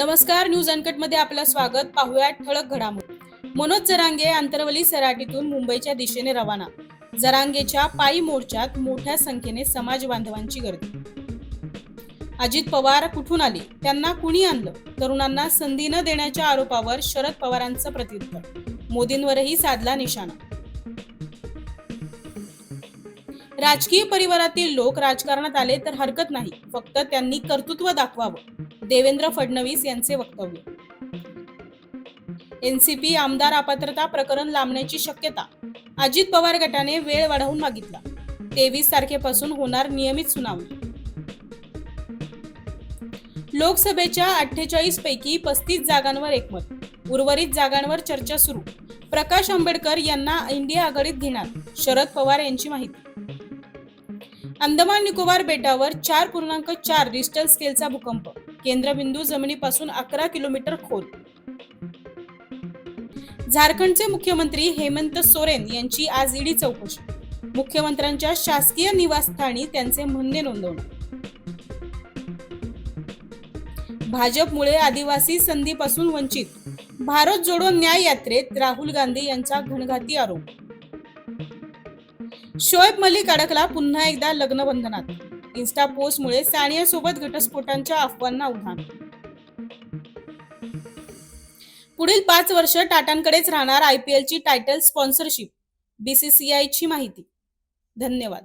नमस्कार, news uncut मध्ये आपलं स्वागत. पाहूया ठळक घडामोडी. मनोज जरांगे आंतरवली सराटीतून मुंबईच्या दिशेने रवाना. जरांगेच्या पायी मोर्चात मोठ्या संख्येने समाज बांधवांची गर्दी. अजित पवार कुठून आले, त्यांना कुणी आणलं? तरुणांना संधी न देण्याच्या आरोपावर शरद पवारांचं प्रत्युत्तर. मोदींवरही साधला निशाणा. राजकीय परिवारातील लोक राजकारणात आले तर हरकत नाही, फक्त त्यांनी कर्तृत्व दाखवावं. देवेंद्र फडणवीस यांचे वक्तव्य. एनसीपी आमदार अपात्रता प्रकरण लांबण्याची शक्यता. अजित पवार गटाने वेळ वाढवून मागितला. 23 तारखेपासून होणार नियमित सुनावणी. लोकसभेच्या 48 पैकी 35 जागांवर एकमत. उर्वरित जागांवर चर्चा सुरू. प्रकाश आंबेडकर यांना इंडिया आघाडीत घेणार, शरद पवार यांची माहिती. अंदमान निकोबार बेटावर 4.4 रिश्टर स्केलचा भूकंप. केंद्रबिंदू जमिनीपासून 11 किलोमीटर खोल. झारखंडचे मुख्यमंत्री हेमंत सोरेन यांची आज ईडी चौकशी. मुख्यमंत्र्यांच्या शासकीय निवासस्थानी त्यांचे म्हणणे नोंदवणार. भाजपमुळे आदिवासी संधीपासून वंचित. भारत जोडो न्याय यात्रेत राहुल गांधी यांचा घणघाती आरोप. शोएब मलिक अडकला पुन्हा एकदा लग्न बंधनात. इन्स्टा पोस्टमुळे सानिया सोबत घटस्फोटांच्या अफवांना उधाण. पुढील 5 वर्ष टाटांकडेच राहणार आयपीएलची टायटल स्पॉन्सरशिप. बीसीसीआयची माहिती. धन्यवाद.